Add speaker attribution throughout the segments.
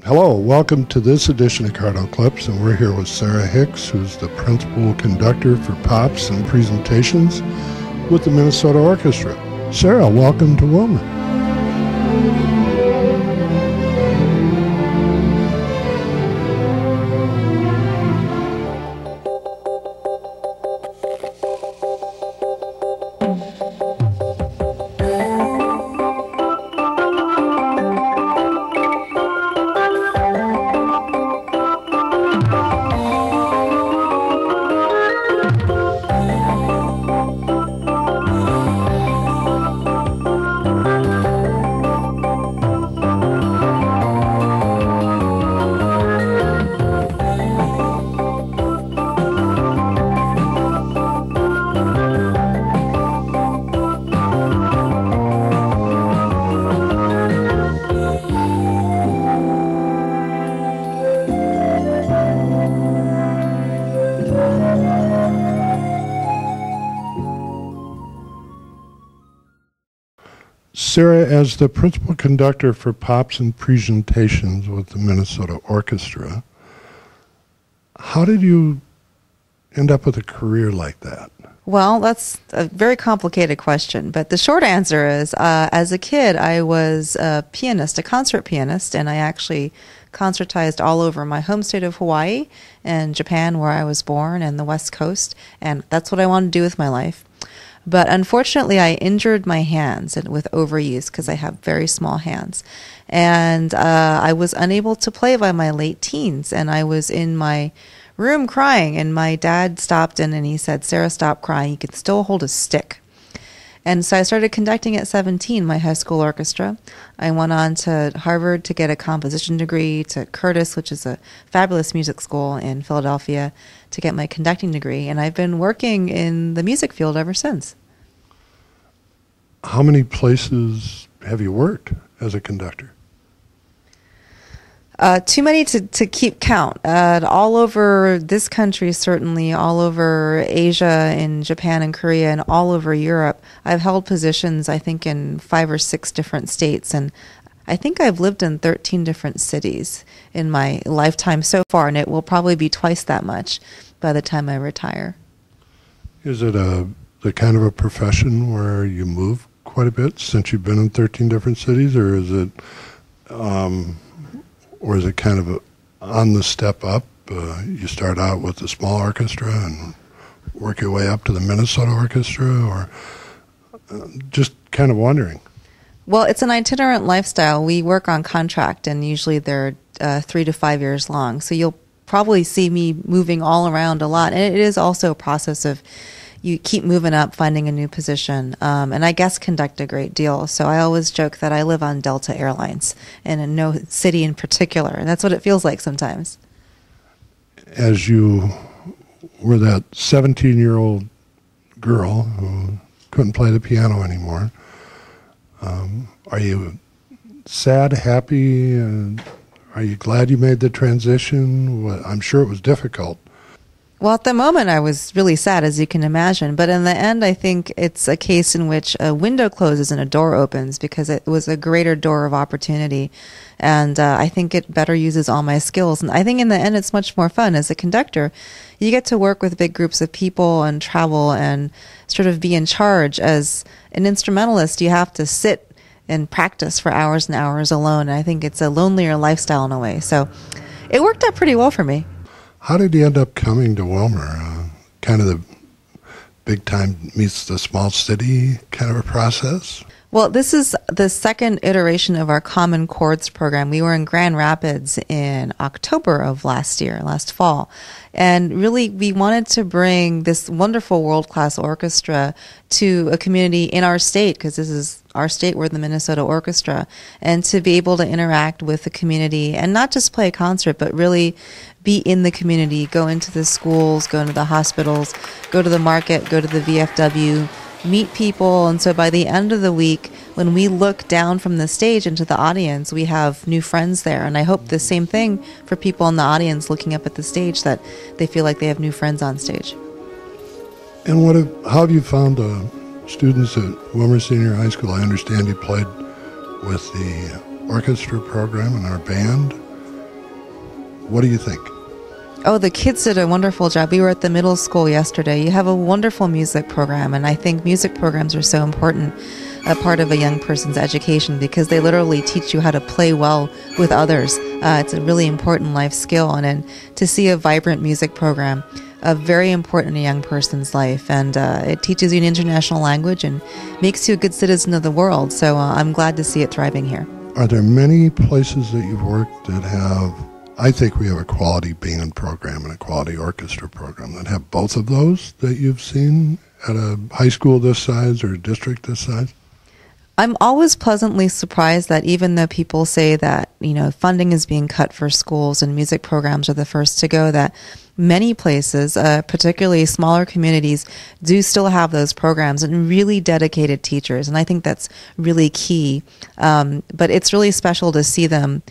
Speaker 1: Hello, welcome to this edition of Cardinal Clips, and we're here with Sarah Hicks, who's the principal conductor for pops and presentations with the Minnesota Orchestra. Sarah, welcome to Willmar. Sarah, as the principal conductor for pops and presentations with the Minnesota Orchestra, how did you end up with a career like that?
Speaker 2: Well, that's a very complicated question, but the short answer is, as a kid, I was a pianist, a concert pianist, and I actually concertized all over my home state of Hawaii and Japan, where I was born, and the West Coast, and that's what I wanted to do with my life. But unfortunately, I injured my hands with overuse because I have very small hands. And I was unable to play by my late teens. And I was in my room crying. And my dad stopped in and he said, "Sarah, stop crying. You can still hold a stick." And so I started conducting at 17, my high school orchestra. I went on to Harvard to get a composition degree, to Curtis, which is a fabulous music school in Philadelphia, to get my conducting degree. And I've been working in the music field ever since.
Speaker 1: How many places have you worked as a conductor?
Speaker 2: Too many to keep count. All over this country, certainly, all over Asia, in Japan and Korea, and all over Europe. I've held positions, I think, in 5 or 6 different states, and I think I've lived in 13 different cities in my lifetime so far, and it will probably be twice that much by the time I retire. Is it
Speaker 1: the kind of a profession where you move quite a bit since you've been in 13 different cities, or is it kind of on the step up? You start out with a small orchestra and work your way up to the Minnesota Orchestra, or just kind of wondering?
Speaker 2: Well, it's an itinerant lifestyle. We work on contract, and usually they're 3 to 5 years long. So you'll probably see me moving all around a lot. And it is also a process of you keep moving up, finding a new position, and I guess conduct a great deal. So I always joke that I live on Delta Airlines and in no city in particular, and that's what it feels like sometimes.
Speaker 1: As you were that 17-year-old girl who couldn't play the piano anymore, are you sad, happy? Are you glad you made the transition? I'm sure it was difficult.
Speaker 2: Well, at the moment, I was really sad, as you can imagine. But in the end, I think it's a case in which a window closes and a door opens, because it was a greater door of opportunity. And I think it better uses all my skills. And I think in the end, it's much more fun. As a conductor, you get to work with big groups of people and travel and sort of be in charge. As an instrumentalist, you have to sit and practice for hours and hours alone. And I think it's a lonelier lifestyle in a way. So it worked out pretty well for me.
Speaker 1: How did you end up coming to Willmar? Kind of the big time meets the small city kind of a process?
Speaker 2: Well, this is the second iteration of our Common Chords program. We were in Grand Rapids in October of last fall. And really, we wanted to bring this wonderful world-class orchestra to a community in our state, because this is our state, we're the Minnesota Orchestra, and to be able to interact with the community and not just play a concert, but really be in the community, go into the schools, go into the hospitals, go to the market, go to the VFW, meet people. And so by the end of the week, when we look down from the stage into the audience, we have new friends there. And I hope the same thing for people in the audience looking up at the stage, that they feel like they have new friends on stage.
Speaker 1: And how have you found students at Willmar Senior High School? I understand you played with the orchestra program and our band. What do you think?
Speaker 2: Oh, the kids did a wonderful job. We were at the middle school yesterday. You have a wonderful music program, and I think music programs are so important, a part of a young person's education, because they literally teach you how to play well with others. It's a really important life skill, and to see a vibrant music program, very important in a young person's life, and it teaches you an international language and makes you a good citizen of the world. So I'm glad to see it thriving here.
Speaker 1: Are there many places that you've worked that have, I think we have a quality band program and a quality orchestra program that have both of those that you've seen at a high school this size or a district this size?
Speaker 2: I'm always pleasantly surprised that even though people say that, funding is being cut for schools and music programs are the first to go, that many places, particularly smaller communities, do still have those programs and really dedicated teachers. And I think that's really key. But it's really special to see them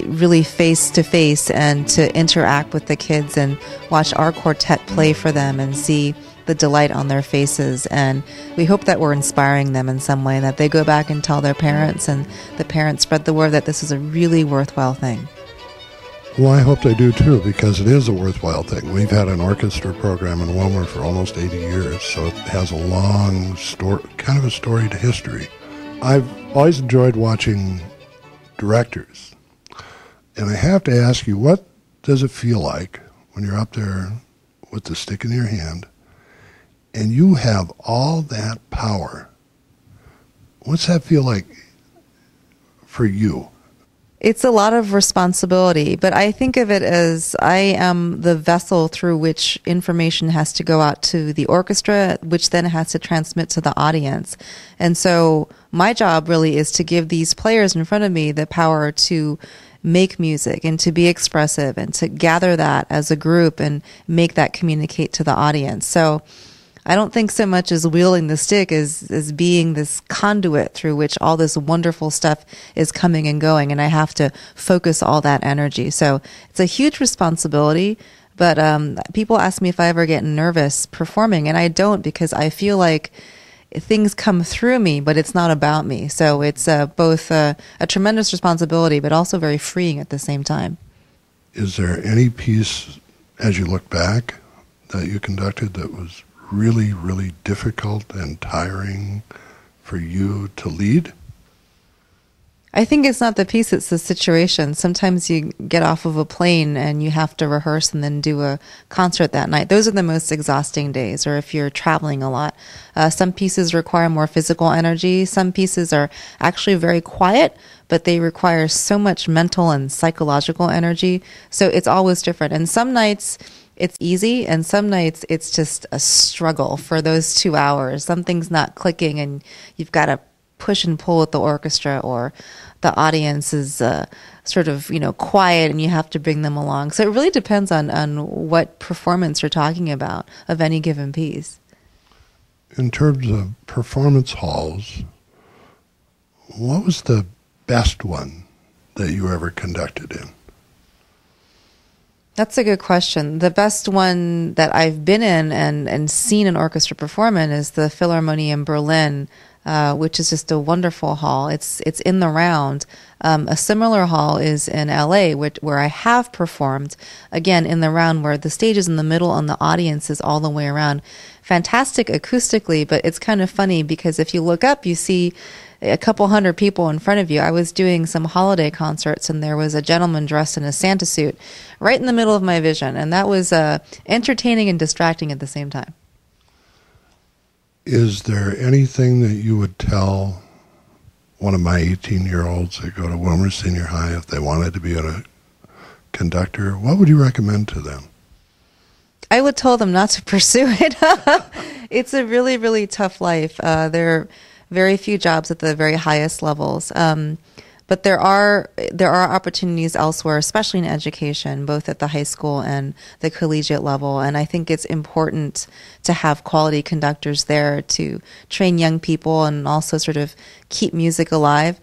Speaker 2: really face to face and to interact with the kids and watch our quartet play for them and see the delight on their faces. And we hope that we're inspiring them in some way, that they go back and tell their parents and the parents spread the word that this is a really worthwhile thing.
Speaker 1: Well, I hope they do too, because it is a worthwhile thing. We've had an orchestra program in Willmar for almost 80 years, so it has a long story, kind of a storied history. I've always enjoyed watching directors, and I have to ask you, what does it feel like when you're up there with the stick in your hand and you have all that power? What's that feel like for you?
Speaker 2: It's a lot of responsibility, but I think of it as I am the vessel through which information has to go out to the orchestra, which then has to transmit to the audience. And so my job really is to give these players in front of me the power to make music and to be expressive and to gather that as a group and make that communicate to the audience. So I don't think so much as wielding the stick as being this conduit through which all this wonderful stuff is coming and going, and I have to focus all that energy. So it's a huge responsibility, but people ask me if I ever get nervous performing, and I don't, because I feel like things come through me, but it's not about me. So it's both a tremendous responsibility, but also very freeing at the same time.
Speaker 1: Is there any piece, as you look back, that you conducted that was really, really difficult and tiring for you to lead?
Speaker 2: I think it's not the piece, it's the situation. Sometimes you get off of a plane and you have to rehearse and then do a concert that night. Those are the most exhausting days, or if you're traveling a lot. Some pieces require more physical energy. Some pieces are actually very quiet, but they require so much mental and psychological energy. So it's always different. And some nights it's easy, and some nights it's just a struggle for those 2 hours. Something's not clicking and you've got to push and pull with the orchestra, or the audience is sort of, quiet and you have to bring them along. So it really depends on what performance you're talking about of any given piece.
Speaker 1: In terms of performance halls, what was the best one that you ever conducted in?
Speaker 2: That's a good question. The best one that I've been in and seen an orchestra perform in is the Philharmonie in Berlin, which is just a wonderful hall. It's in the round. A similar hall is in LA, where I have performed, again, in the round, where the stage is in the middle and the audience is all the way around. Fantastic acoustically, but it's kind of funny because if you look up, you see a couple hundred people in front of you. I was doing some holiday concerts and there was a gentleman dressed in a Santa suit right in the middle of my vision, and that was entertaining and distracting at the same time.
Speaker 1: Is there anything that you would tell one of my 18-year-olds that go to Willmar Senior High if they wanted to be a conductor? What would you recommend to them?
Speaker 2: I would tell them not to pursue it. It's a really, really tough life. There are very few jobs at the very highest levels. But there are opportunities elsewhere, especially in education, both at the high school and the collegiate level. And I think it's important to have quality conductors there to train young people and also sort of keep music alive.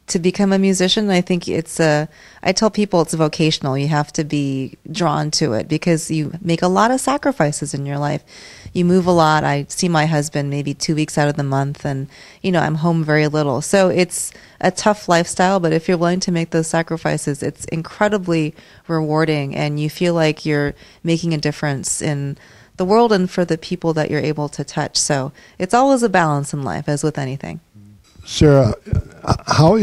Speaker 2: to become a musician. I think I tell people it's vocational. You have to be drawn to it because you make a lot of sacrifices in your life. You move a lot. I see my husband maybe 2 weeks out of the month, and, I'm home very little. So it's a tough lifestyle, but if you're willing to make those sacrifices, it's incredibly rewarding, and you feel like you're making a difference in the world and for the people that you're able to touch. So it's always a balance in life, as with anything.
Speaker 1: Sarah, how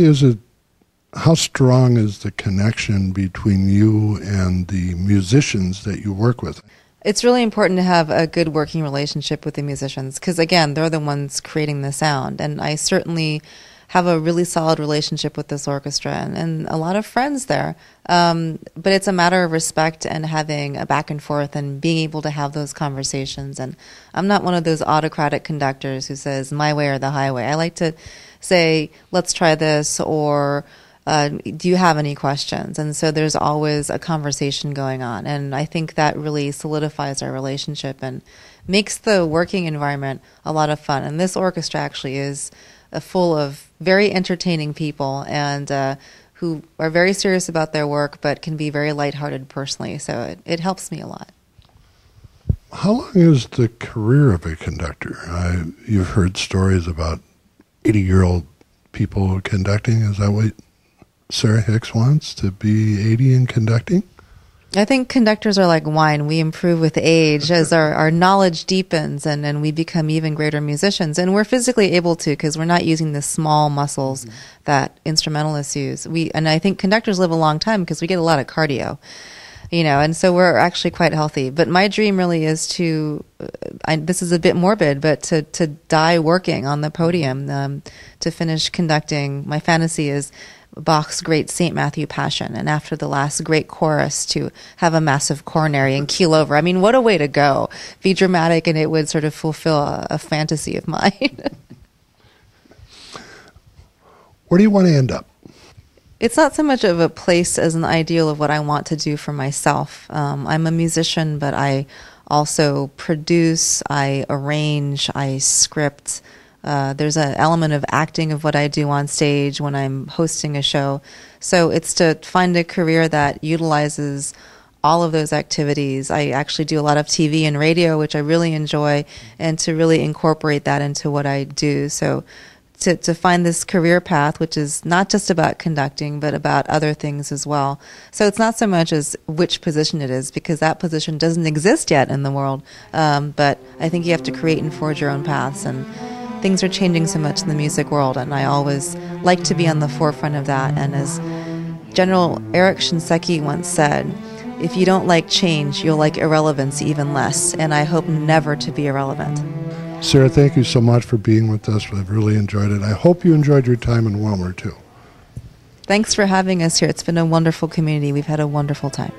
Speaker 1: strong is the connection between you and the musicians that you work with?
Speaker 2: It's really important to have a good working relationship with the musicians because, again, they're the ones creating the sound. And I certainly have a really solid relationship with this orchestra and a lot of friends there. But it's a matter of respect and having a back and forth and being able to have those conversations. And I'm not one of those autocratic conductors who says my way or the highway. I like to say, let's try this, or do you have any questions? And so there's always a conversation going on. And I think that really solidifies our relationship and makes the working environment a lot of fun. And this orchestra actually is full of very entertaining people and who are very serious about their work but can be very lighthearted personally. So it helps me a lot.
Speaker 1: How long is the career of a conductor? You've heard stories about 80-year-old people conducting. Is that what Sarah Hicks wants, to be 80 and conducting?
Speaker 2: I think conductors are like wine. We improve with age as our knowledge deepens and we become even greater musicians. And we're physically able to because we're not using the small muscles that instrumentalists use. And I think conductors live a long time because we get a lot of cardio, and so we're actually quite healthy. But my dream really is this is a bit morbid, but to die working on the podium, to finish conducting. My fantasy is Bach's great St. Matthew Passion, and after the last great chorus to have a massive coronary and keel over. I mean, what a way to go. Be dramatic, and it would sort of fulfill a fantasy of mine.
Speaker 1: Where do you want to end up?
Speaker 2: It's not so much of a place as an ideal of what I want to do for myself. I'm a musician, but I also produce, I arrange, I script. There's an element of acting of what I do on stage when I'm hosting a show. So it's to find a career that utilizes all of those activities. I actually do a lot of TV and radio, which I really enjoy, and to really incorporate that into what I do. So to find this career path, which is not just about conducting, but about other things as well. So it's not so much as which position it is, because that position doesn't exist yet in the world. But I think you have to create and forge your own paths, and things are changing so much in the music world, and I always like to be on the forefront of that. And as General Eric Shinseki once said, if you don't like change, you'll like irrelevance even less, and I hope never to be irrelevant.
Speaker 1: Sarah, thank you so much for being with us. I've really enjoyed it. I hope you enjoyed your time in Willmar, too.
Speaker 2: Thanks for having us here. It's been a wonderful community. We've had a wonderful time.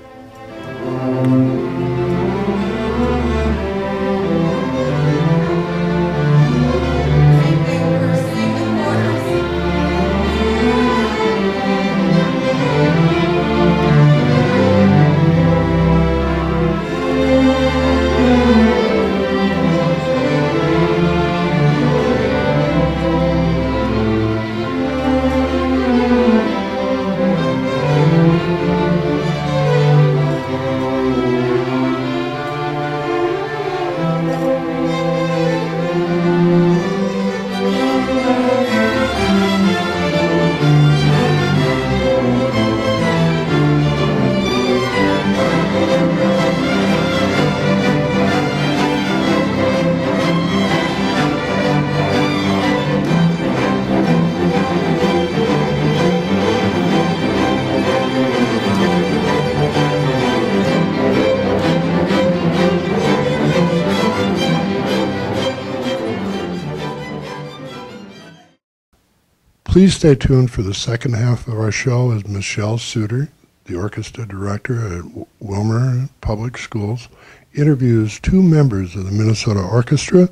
Speaker 1: Please stay tuned for the second half of our show as Michelle Suter, the orchestra director at Willmar Public Schools, interviews two members of the Minnesota Orchestra,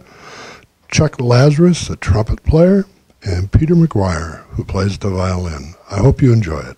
Speaker 1: Chuck Lazarus, the trumpet player, and Peter McGuire, who plays the violin. I hope you enjoy it.